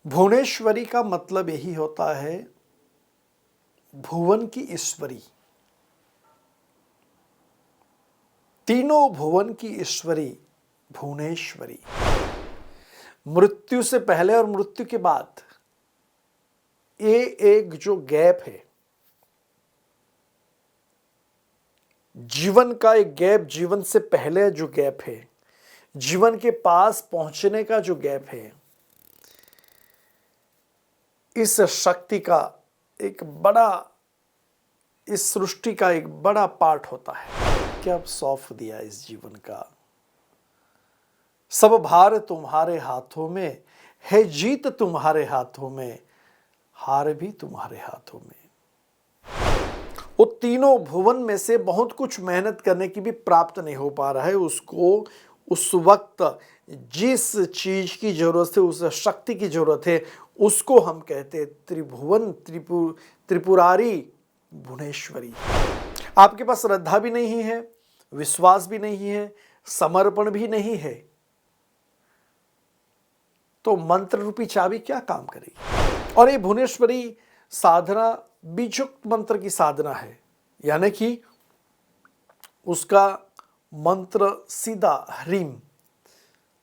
भुवनेश्वरी का मतलब यही होता है भुवन की ईश्वरी। तीनों भुवन की ईश्वरी भुवनेश्वरी। मृत्यु से पहले और मृत्यु के बाद ये एक जो गैप है, जीवन का एक गैप, जीवन से पहले जो गैप है, जीवन के पास पहुंचने का जो गैप है, इस शक्ति का एक बड़ा, इस सृष्टि का एक बड़ा पार्ट होता है कि अब सौंप दिया इस जीवन का। सब भार तुम्हारे हाथों में है, जीत तुम्हारे हाथों में, हार भी तुम्हारे हाथों में। वो तीनों भुवन में से बहुत कुछ मेहनत करने की भी प्राप्त नहीं हो पा रहा है उसको। उस वक्त जिस चीज की जरूरत है, उस शक्ति की जरूरत है, उसको हम कहते हैं त्रिभुवन त्रिपुरारी भुवनेश्वरी। आपके पास श्रद्धा भी नहीं है, विश्वास भी नहीं है, समर्पण भी नहीं है, तो मंत्र रूपी चाबी क्या काम करेगी। और ये भुवनेश्वरी साधना बीजोक्त मंत्र की साधना है, यानी कि उसका मंत्र सीधा ह्रीम,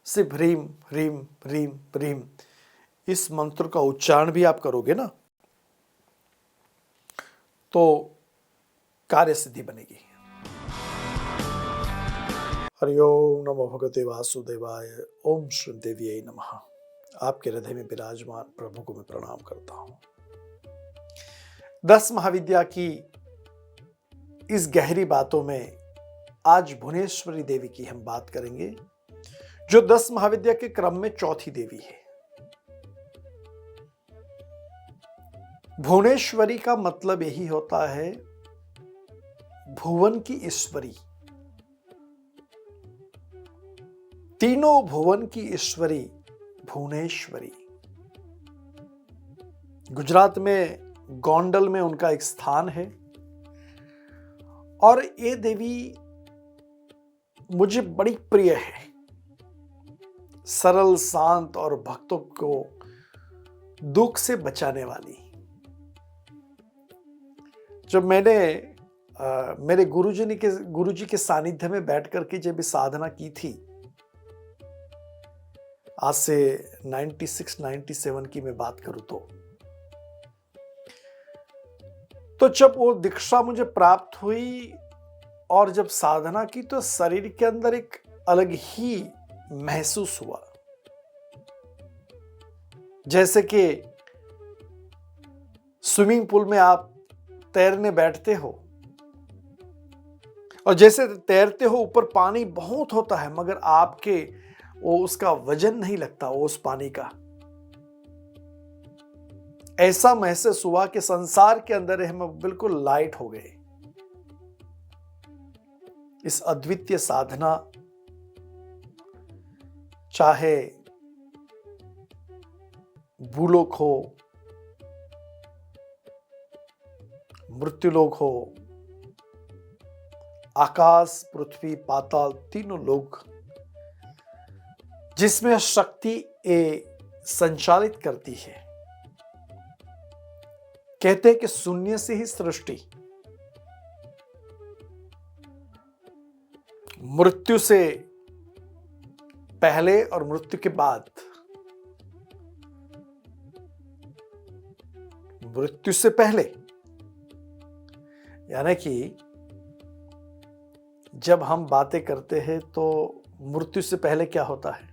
सिर्फ ह्रीम ह्रीम ह्रीम ह्रीम, इस मंत्र का उच्चारण भी आप करोगे ना तो कार्य सिद्धि बनेगी। हरिओम नमो भगवते वासुदेवाय। ओम श्री देव्यै नमः। आपके हृदय में विराजमान प्रभु को मैं प्रणाम करता हूं। 10 महाविद्या की इस गहरी बातों में आज भुवनेश्वरी देवी की हम बात करेंगे, जो 10 महाविद्या के क्रम में चौथी देवी है। भुवनेश्वरी का मतलब यही होता है भुवन की ईश्वरी। तीनों भुवन की ईश्वरी भुवनेश्वरी। गुजरात में गोंडल में उनका एक स्थान है और ये देवी मुझे बड़ी प्रिय है। सरल, शांत और भक्तों को दुख से बचाने वाली। जब मैंने मेरे गुरुजी के सानिध्य में बैठ करके जब साधना की थी, आज से 96-97 की मैं बात करूं तो जब वो दीक्षा मुझे प्राप्त हुई और जब साधना की तो शरीर के अंदर एक अलग ही महसूस हुआ, जैसे कि स्विमिंग पूल में आप तैरने बैठते हो और जैसे तैरते हो ऊपर पानी बहुत होता है मगर आपके वो उसका वजन नहीं लगता वो उस पानी का। ऐसा महसूस हुआ कि संसार के अंदर हम बिल्कुल लाइट हो गए। इस अद्वितीय साधना, चाहे भूलोक हो, मृत्युलोक हो, आकाश, पृथ्वी, पाताल, तीनों लोक, जिसमें शक्ति संचालित करती है। कहते हैं कि शून्य से ही सृष्टि, मृत्यु से पहले और मृत्यु के बाद। मृत्यु से पहले यानी कि जब हम बातें करते हैं तो मृत्यु से पहले क्या होता है,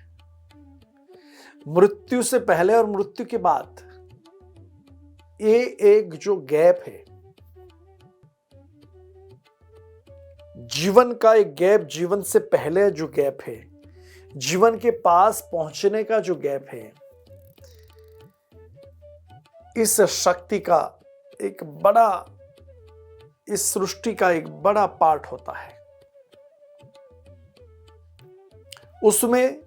मृत्यु से पहले और मृत्यु के बाद ये एक जो गैप है, जीवन का एक गैप, जीवन से पहले जो गैप है, जीवन के पास पहुंचने का जो गैप है, इस शक्ति का एक बड़ा, इस सृष्टि का एक बड़ा पार्ट होता है। उसमें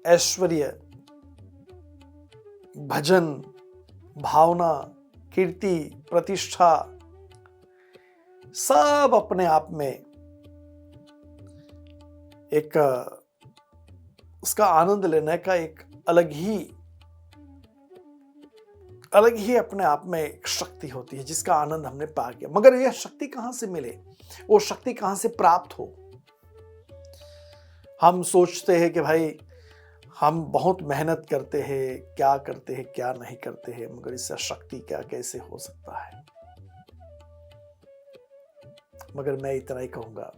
ऐश्वर्य, भजन, भावना, कीर्ति, प्रतिष्ठा सब अपने आप में एक उसका आनंद लेने का एक अलग ही अपने आप में एक शक्ति होती है जिसका आनंद हमने पा गया। मगर यह शक्ति कहां से मिले, वो शक्ति कहां से प्राप्त हो? हम सोचते हैं कि भाई हम बहुत मेहनत करते हैं, क्या करते हैं क्या नहीं करते हैं, मगर इससे शक्ति क्या कैसे हो सकता है? मगर मैं इतना ही कहूंगा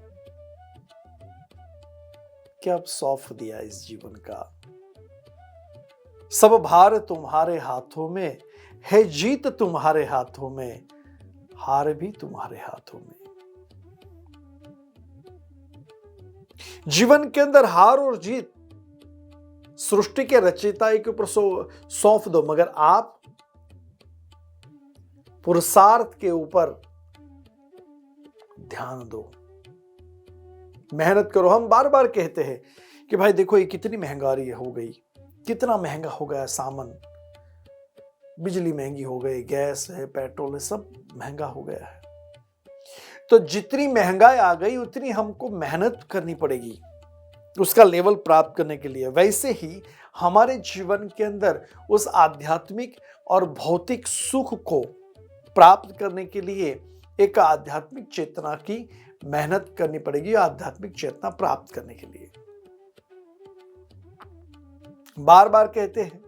कि अब सौंप दिया इस जीवन का, सब भार तुम्हारे हाथों में है, जीत तुम्हारे हाथों में, हार भी तुम्हारे हाथों में। जीवन के अंदर हार और जीत सृष्टि के रचयिता के ऊपर सौंप दो, मगर आप पुरुषार्थ के ऊपर ध्यान दो, मेहनत करो। हम बार बार कहते हैं कि भाई देखो ये कितनी महंगाई हो गई, कितना महंगा हो गया सामान, बिजली महंगी हो गई, गैस है, पेट्रोल है, सब महंगा हो गया है। तो जितनी महंगाई आ गई उतनी हमको मेहनत करनी पड़ेगी उसका लेवल प्राप्त करने के लिए। वैसे ही हमारे जीवन के अंदर उस आध्यात्मिक और भौतिक सुख को प्राप्त करने के लिए एक आध्यात्मिक चेतना की मेहनत करनी पड़ेगी, आध्यात्मिक चेतना प्राप्त करने के लिए। बार बार कहते हैं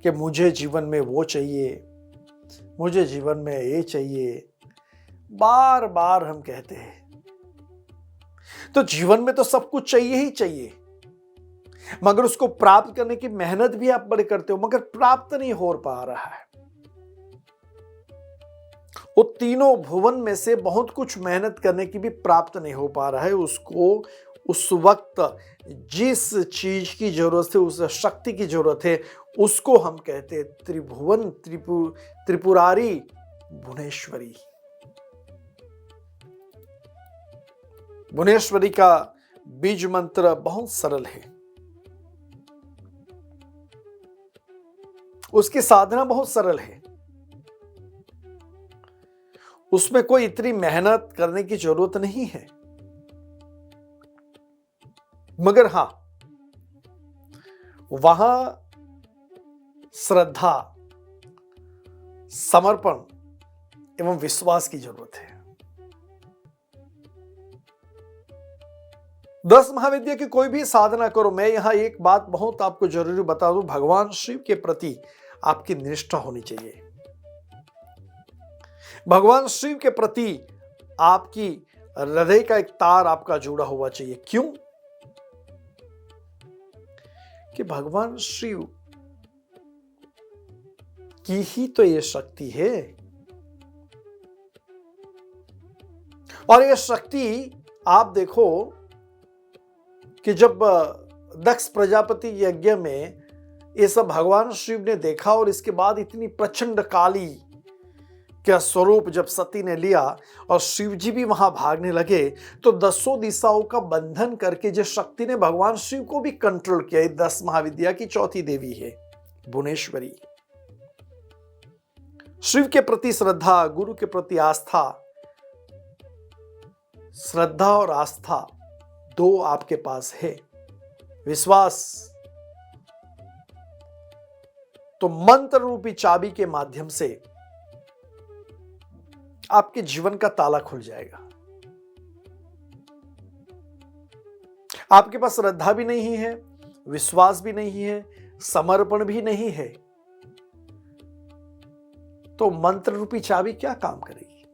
कि मुझे जीवन में वो चाहिए, मुझे जीवन में ये चाहिए, बार बार हम कहते हैं। तो जीवन में तो सब कुछ चाहिए ही चाहिए, मगर उसको प्राप्त करने की मेहनत भी आप बड़े करते हो, मगर प्राप्त नहीं हो पा रहा है। वो तीनों भुवन में से बहुत कुछ मेहनत करने की भी प्राप्त नहीं हो पा रहा है। उसको उस वक्त जिस चीज की जरूरत है, उस शक्ति की जरूरत है, उसको हम कहते हैं त्रिभुवन त्रिपुरारी भुवनेश्वरी। भुवनेश्वरी का बीज मंत्र बहुत सरल है, उसकी साधना बहुत सरल है, उसमें कोई इतनी मेहनत करने की जरूरत नहीं है। मगर हां, वहां श्रद्धा, समर्पण एवं विश्वास की जरूरत है। 10 महाविद्या की कोई भी साधना करो, मैं यहां एक बात बहुत आपको जरूरी बता दूं, भगवान शिव के प्रति आपकी निष्ठा होनी चाहिए। भगवान शिव के प्रति आपकी हृदय का एक तार आपका जुड़ा हुआ चाहिए। क्यों? कि भगवान शिव की ही तो ये शक्ति है, और ये शक्ति आप देखो कि जब दक्ष प्रजापति यज्ञ में ये सब भगवान शिव ने देखा, और इसके बाद इतनी प्रचंड काली क्या स्वरूप जब सती ने लिया और शिव जी भी वहां भागने लगे, तो 10 दिशाओं का बंधन करके जिस शक्ति ने भगवान शिव को भी कंट्रोल किया, 10 महाविद्या की चौथी देवी है भुवनेश्वरी। शिव के प्रति श्रद्धा, गुरु के प्रति आस्था, श्रद्धा और आस्था दो आपके पास है, विश्वास तो मंत्र रूपी चाबी के माध्यम से आपके जीवन का ताला खुल जाएगा। आपके पास श्रद्धा भी नहीं है, विश्वास भी नहीं है, समर्पण भी नहीं है, तो मंत्र रूपी चाबी क्या काम करेगी?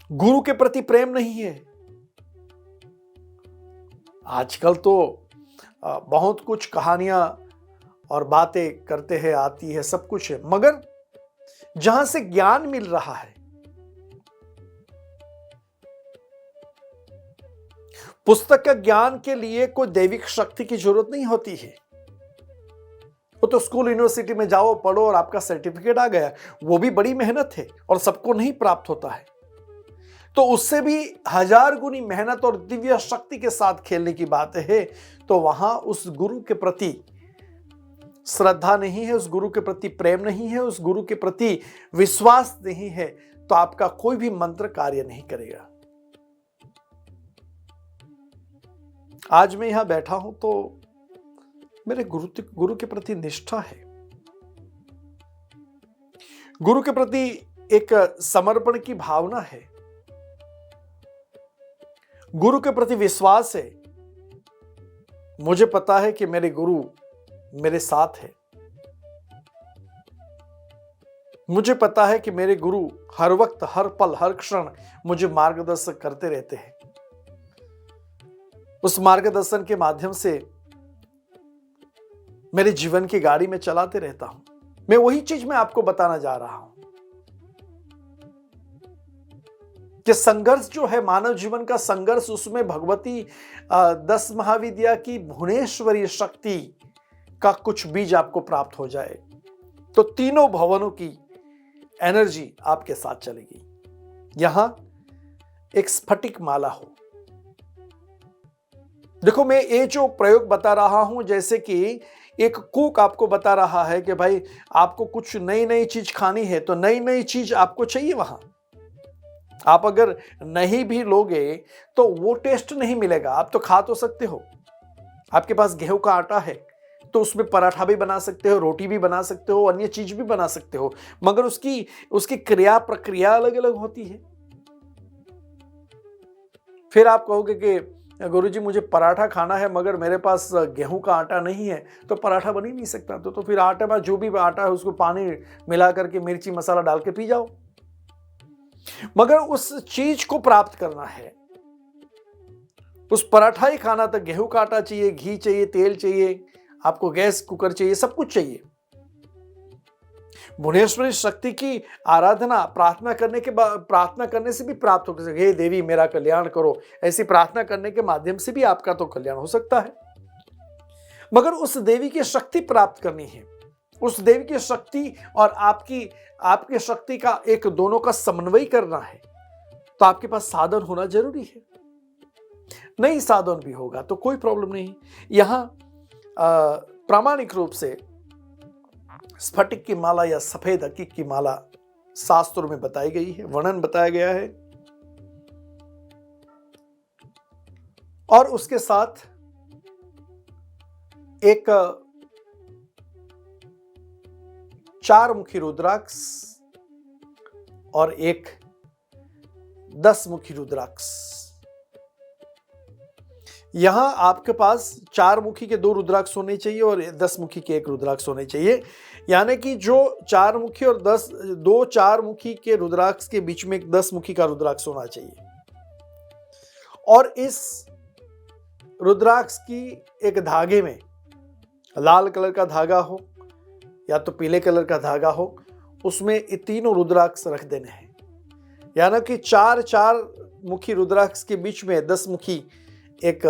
गुरु के प्रति प्रेम नहीं है। आजकल तो बहुत कुछ कहानियां और बातें करते हैं, आती है, सब कुछ है, मगर जहां से ज्ञान मिल रहा है, पुस्तक का ज्ञान के लिए कोई दैविक शक्ति की जरूरत नहीं होती है। वो तो स्कूल यूनिवर्सिटी में जाओ, पढ़ो और आपका सर्टिफिकेट आ गया, वो भी बड़ी मेहनत है और सबको नहीं प्राप्त होता है। तो उससे भी 1000 गुनी मेहनत और दिव्य शक्ति के साथ खेलने की बात है। तो वहां उस गुरु के प्रति श्रद्धा नहीं है, उस गुरु के प्रति प्रेम नहीं है, उस गुरु के प्रति विश्वास नहीं है, तो आपका कोई भी मंत्र कार्य नहीं करेगा। आज मैं यहां बैठा हूं तो मेरे गुरु के प्रति निष्ठा है, गुरु के प्रति एक समर्पण की भावना है, गुरु के प्रति विश्वास है। मुझे पता है कि मेरे गुरु मेरे साथ है, मुझे पता है कि मेरे गुरु हर वक्त, हर पल, हर क्षण मुझे मार्गदर्शन करते रहते हैं। उस मार्गदर्शन के माध्यम से मेरे जीवन की गाड़ी में चलाते रहता हूं। मैं वही चीज मैं आपको बताना जा रहा हूं कि संघर्ष जो है, मानव जीवन का संघर्ष, उसमें भगवती 10 महाविद्या की भुवनेश्वरी शक्ति का कुछ बीज आपको प्राप्त हो जाए तो तीनों भवनों की एनर्जी आपके साथ चलेगी। यहां एक स्फटिक माला हो। देखो, मैं ये जो प्रयोग बता रहा हूं, जैसे कि एक कुक आपको बता रहा है कि भाई आपको कुछ नई नई चीज खानी है तो नई नई चीज आपको चाहिए। वहां आप अगर नहीं भी लोगे तो वो टेस्ट नहीं मिलेगा। आप तो खा तो सकते हो, आपके पास गेहूं का आटा है तो उसमें पराठा भी बना सकते हो, रोटी भी बना सकते हो, अन्य चीज भी बना सकते हो, मगर उसकी क्रिया प्रक्रिया अलग अलग होती है। फिर आप कहोगे कि गुरुजी मुझे पराठा खाना है मगर मेरे पास गेहूं का आटा नहीं है, तो पराठा बन ही नहीं सकता। तो फिर आटे में जो भी आटा है उसको पानी मिला करके मिर्ची मसाला डाल के पी जाओ। मगर उस चीज को प्राप्त करना है, उस पराठा ही खाना, तो गेहूं का आटा चाहिए, घी चाहिए, तेल चाहिए, आपको गैस कुकर चाहिए, सब कुछ चाहिए। भुवनेश्वरी शक्ति की आराधना प्रार्थना करने से भी प्राप्त हो सकती है। हे देवी मेरा कल्याण करो, ऐसी प्रार्थना करने के माध्यम से भी आपका तो कल्याण हो सकता है। मगर उस देवी की शक्ति प्राप्त करनी है, उस देवी की शक्ति और आपकी शक्ति का एक दोनों का समन्वय करना है, तो आपके पास साधन होना जरूरी है। नहीं साधन भी होगा तो कोई प्रॉब्लम नहीं। यहां प्रामाणिक रूप से स्फटिक की माला या सफेद हकीक की माला शास्त्रों में बताई गई है, वर्णन बताया गया है। और उसके साथ एक 4 मुखी रुद्राक्ष और एक 10 मुखी रुद्राक्ष। यहां आपके पास 4 मुखी के 2 रुद्राक्ष होने चाहिए और 10 मुखी के 1 रुद्राक्ष होने चाहिए। यानी कि जो 4 मुखी और 2 4 मुखी के रुद्राक्ष के बीच में एक 10 मुखी का रुद्राक्ष होना चाहिए। और इस रुद्राक्ष की एक धागे में लाल कलर का धागा हो या तो पीले कलर का धागा हो, उसमें ये तीनों रुद्राक्ष रख देने हैं। यानी कि 4 मुखी रुद्राक्ष के बीच में 10 मुखी एक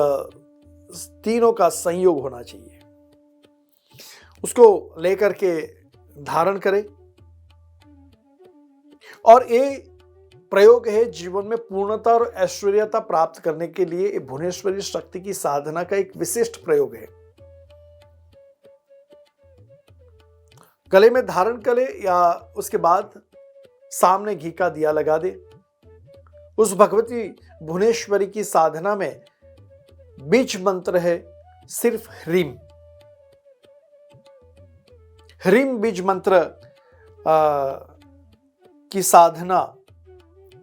तीनों का संयोग होना चाहिए। उसको लेकर के धारण करें। और ये प्रयोग है जीवन में पूर्णता और ऐश्वर्यता प्राप्त करने के लिए। ये भुवनेश्वरी शक्ति की साधना का एक विशिष्ट प्रयोग है। गले में धारण करें या उसके बाद सामने घी का दिया लगा दे। उस भगवती भुवनेश्वरी की साधना में बीज मंत्र है सिर्फ ह्रीम। ह्रीम बीज मंत्र की साधना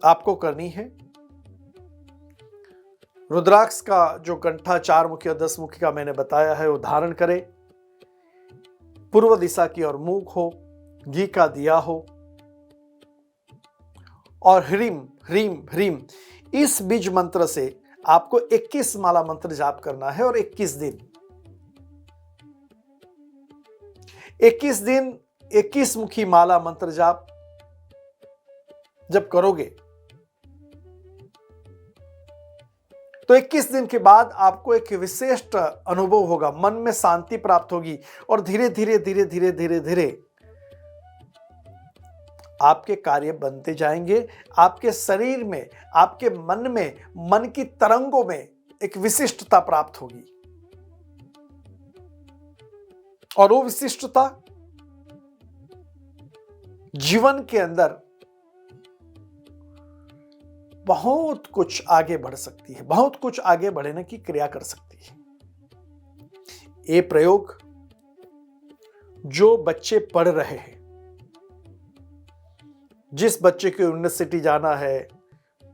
आपको करनी है। रुद्राक्ष का जो कंठा 4 मुखी और 10 मुखी का मैंने बताया है वो धारण करें। पूर्व दिशा की ओर मुख हो, घी का दिया हो और ह्रीम ह्रीम ह्रीम इस बीज मंत्र से आपको 21 माला मंत्र जाप करना है। और 21 दिन 21 मुखी माला मंत्र जाप जब करोगे तो 21 दिन के बाद आपको एक विशिष्ट अनुभव होगा, मन में शांति प्राप्त होगी और धीरे धीरे धीरे धीरे धीरे धीरे आपके कार्य बनते जाएंगे। आपके शरीर में, आपके मन में, मन की तरंगों में एक विशिष्टता प्राप्त होगी। और वो विशिष्टता जीवन के अंदर बहुत कुछ आगे बढ़ सकती है, बहुत कुछ आगे बढ़ने की क्रिया कर सकती है। ये प्रयोग जो बच्चे पढ़ रहे हैं, जिस बच्चे को यूनिवर्सिटी जाना है,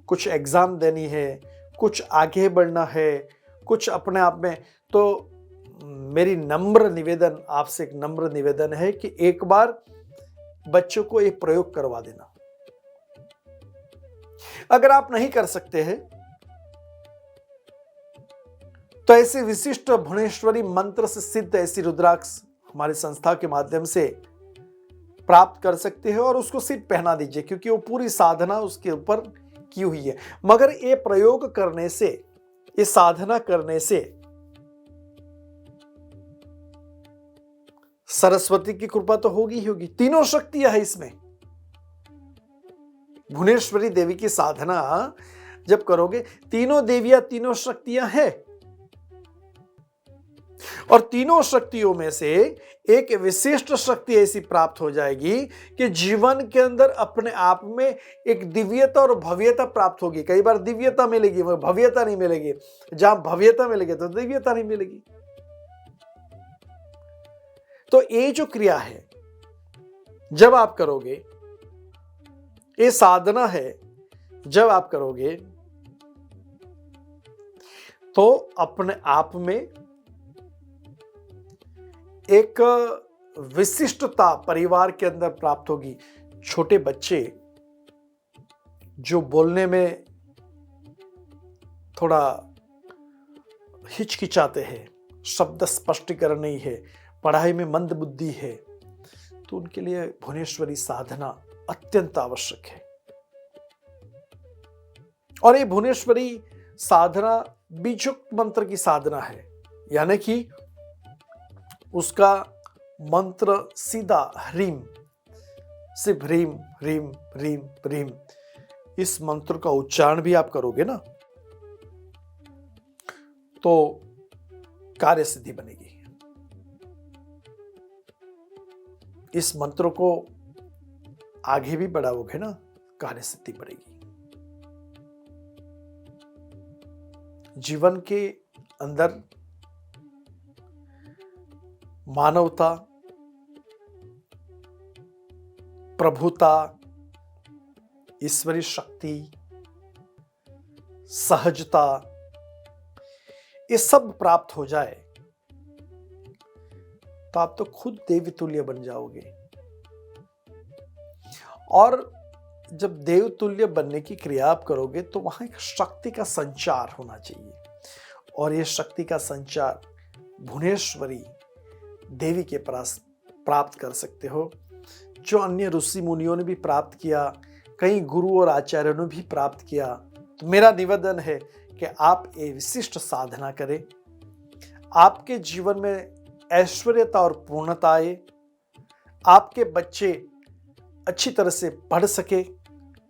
कुछ एग्जाम देनी है, कुछ आगे बढ़ना है, कुछ अपने आप में, तो मेरी नम्र निवेदन, आपसे एक नम्र निवेदन है कि एक बार बच्चों को ये प्रयोग करवा देना। अगर आप नहीं कर सकते हैं तो ऐसे विशिष्ट भुवनेश्वरी मंत्र से सिद्ध ऐसी रुद्राक्ष हमारी संस्था के माध्यम से प्राप्त कर सकते हैं और उसको सिर्फ पहना दीजिए, क्योंकि वो पूरी साधना उसके ऊपर की हुई है। मगर ये प्रयोग करने से, ये साधना करने से सरस्वती की कृपा तो होगी ही होगी। तीनों शक्तियां है इसमें। भुवनेश्वरी देवी की साधना जब करोगे, तीनों देवियां, तीनों शक्तियां हैं, और तीनों शक्तियों में से एक विशिष्ट शक्ति ऐसी प्राप्त हो जाएगी कि जीवन के अंदर अपने आप में एक दिव्यता और भव्यता प्राप्त होगी। कई बार दिव्यता मिलेगी, वह भव्यता नहीं मिलेगी। जहां भव्यता मिलेगी तो दिव्यता नहीं मिलेगी। तो ये जो क्रिया है, जब आप करोगे, ये साधना है, जब आप करोगे तो अपने आप में एक विशिष्टता परिवार के अंदर प्राप्त होगी। छोटे बच्चे जो बोलने में थोड़ा हिचकिचाते हैं, शब्द स्पष्टीकरण नहीं है, पढ़ाई में मंद बुद्धि है, तो उनके लिए भुवनेश्वरी साधना अत्यंत आवश्यक है। और ये भुवनेश्वरी साधना बीजोक्त मंत्र की साधना है, यानी कि उसका मंत्र सीधा ह्रीम, सिर्फ ह्रीम ह्रीम ह्रीम ह्रीम, इस मंत्र का उच्चारण भी आप करोगे ना तो कार्य सिद्धि बनेगी। इस मंत्र को आगे भी बढ़ाओगे ना, कार्य सिद्धि बढ़ेगी। जीवन के अंदर मानवता, प्रभुता, ईश्वरी शक्ति, सहजता, ये सब प्राप्त हो जाए तो आप तो खुद देवी तुल्य बन जाओगे। और जब देव तुल्य बनने की क्रिया आप करोगे तो वहां एक शक्ति का संचार होना चाहिए, और यह शक्ति का संचार भुवनेश्वरी देवी के पास प्राप्त कर सकते हो, जो अन्य ऋषि मुनियों ने भी प्राप्त किया, कई गुरु और आचार्यों ने भी प्राप्त किया। तो मेरा निवेदन है कि आप ये विशिष्ट साधना करें, आपके जीवन में ऐश्वर्यता और पूर्णता आए, आपके बच्चे अच्छी तरह से पढ़ सके,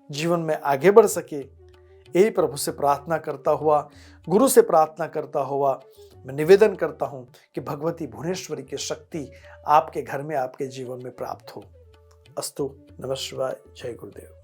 जीवन में आगे बढ़ सके। यही प्रभु से प्रार्थना करता हुआ, गुरु से प्रार्थना करता हुआ मैं निवेदन करता हूं कि भगवती भुवनेश्वरी की शक्ति आपके घर में, आपके जीवन में प्राप्त हो। अस्तु। नमः शिवाय। जय गुरुदेव।